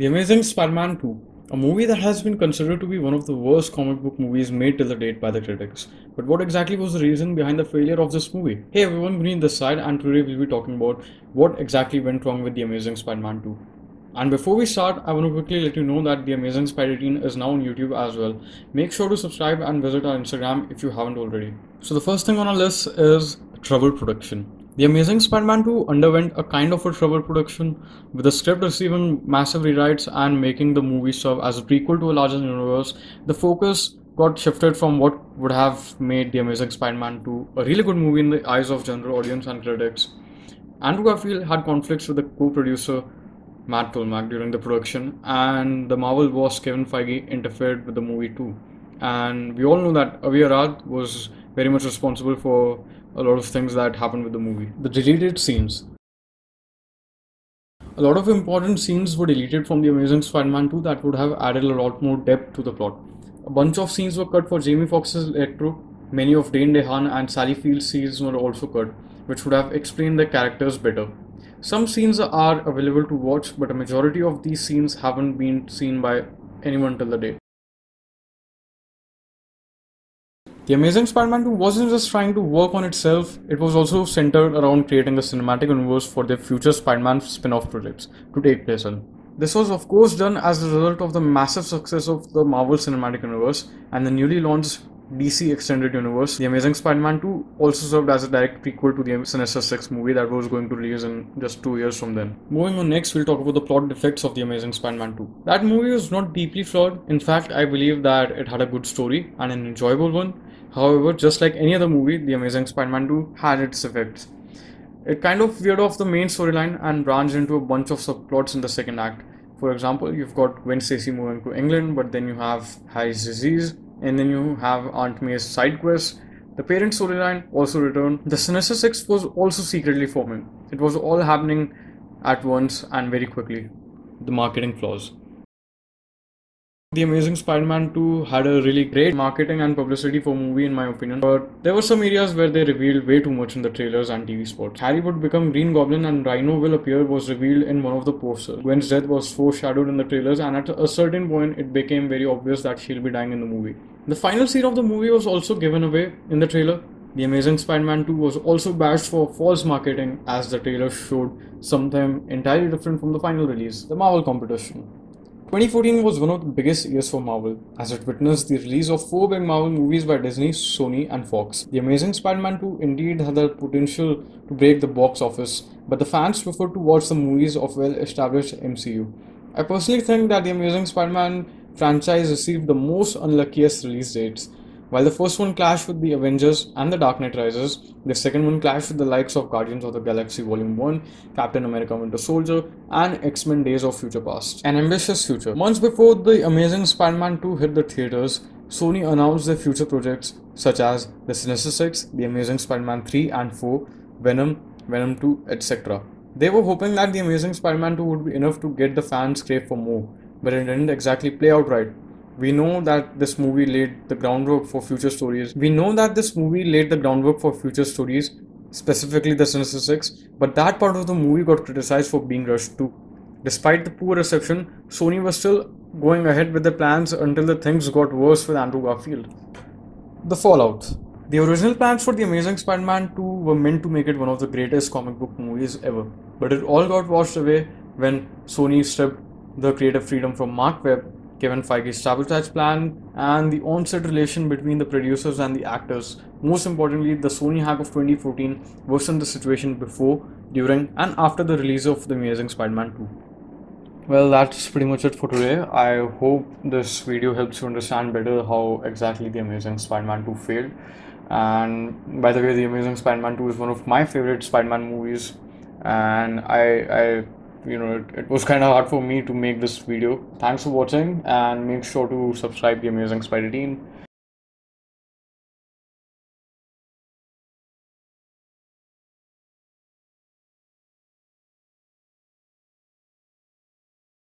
The Amazing Spider-Man 2, a movie that has been considered to be one of the worst comic book movies made till the date by the critics. But what exactly was the reason behind the failure of this movie? Hey everyone, Green this side, and today we'll be talking about what exactly went wrong with The Amazing Spider-Man 2. And before we start, I want to quickly let you know that The Amazing Spider-Teen is now on YouTube as well. Make sure to subscribe and visit our Instagram if you haven't already. So the first thing on our list is troubled production. The Amazing Spider-Man 2 underwent a kind of a troubled production, with the script receiving massive rewrites and making the movie serve as a prequel to a larger universe. The focus got shifted from what would have made The Amazing Spider-Man 2 a really good movie in the eyes of general audience and critics. Andrew Garfield had conflicts with the co-producer Matt Tolmach during the production, and the Marvel boss Kevin Feige interfered with the movie too. And we all know that Avi Arad was very much responsible for a lot of things that happened with the movie. The deleted scenes. A lot of important scenes were deleted from The Amazing Spider-Man 2 that would have added a lot more depth to the plot. A bunch of scenes were cut for Jamie Foxx's Electro. Many of Dane DeHaan and Sally Field's scenes were also cut, which would have explained their characters better. Some scenes are available to watch, but a majority of these scenes haven't been seen by anyone till the date. The Amazing Spider-Man 2 wasn't just trying to work on itself, it was also centered around creating a cinematic universe for their future Spider-Man spin-off projects to take place in. This was of course done as a result of the massive success of the Marvel Cinematic Universe and the newly launched DC Extended Universe. The Amazing Spider-Man 2 also served as a direct prequel to the Sinister Six movie that was going to release in just 2 years from then. Moving on next, we'll talk about the plot defects of The Amazing Spider-Man 2. That movie was not deeply flawed. In fact, I believe that it had a good story and an enjoyable one. However, just like any other movie, The Amazing Spider-Man 2 had its effects. It kind of veered off the main storyline and branched into a bunch of subplots in the second act. For example, you've got Gwen Stacy moving to England, but then you have Harry's disease, and then you have Aunt May's side quest. The parent storyline also returned. The Sinister Six was also secretly forming. It was all happening at once and very quickly. The marketing flaws. The Amazing Spider-Man 2 had a really great marketing and publicity for movie in my opinion, but there were some areas where they revealed way too much in the trailers and TV spots. Harry would become Green Goblin and Rhino will appear was revealed in one of the posters. Gwen's death was foreshadowed in the trailers, and at a certain point it became very obvious that she'll be dying in the movie. The final scene of the movie was also given away in the trailer. The Amazing Spider-Man 2 was also bashed for false marketing as the trailer showed something entirely different from the final release, the Marvel competition. 2014 was one of the biggest years for Marvel, as it witnessed the release of 4 big Marvel movies by Disney, Sony, and Fox. The Amazing Spider-Man 2 indeed had the potential to break the box office, but the fans preferred to watch the movies of well-established MCU. I personally think that the Amazing Spider-Man franchise received the most unluckiest release dates. While the first one clashed with The Avengers and The Dark Knight Rises, the second one clashed with the likes of Guardians of the Galaxy Volume 1, Captain America Winter Soldier, and X-Men Days of Future Past. An ambitious future. Months before The Amazing Spider-Man 2 hit the theaters, Sony announced their future projects such as The Sinister Six, The Amazing Spider-Man 3 and 4, Venom, Venom 2, etc. They were hoping that The Amazing Spider-Man 2 would be enough to get the fans crave for more, but it didn't exactly play out right. We know that this movie laid the groundwork for future stories. Specifically the Sinister Six, but that part of the movie got criticized for being rushed too. Despite the poor reception, Sony was still going ahead with the plans until the things got worse with Andrew Garfield. The fallout. The original plans for The Amazing Spider-Man 2 were meant to make it one of the greatest comic book movies ever, but it all got washed away when Sony stripped the creative freedom from Mark Webb, Kevin Feige's sabotage plan, and the on-set relation between the producers and the actors. Most importantly, the Sony hack of 2014 worsened the situation before, during, and after the release of The Amazing Spider-Man 2. Well, that's pretty much it for today. I hope this video helps you understand better how exactly The Amazing Spider-Man 2 failed. And by the way, The Amazing Spider-Man 2 is one of my favorite Spider-Man movies, and it was kind of hard for me to make this video. Thanks for watching, and make sure to subscribe The Amazing Spider-Teen.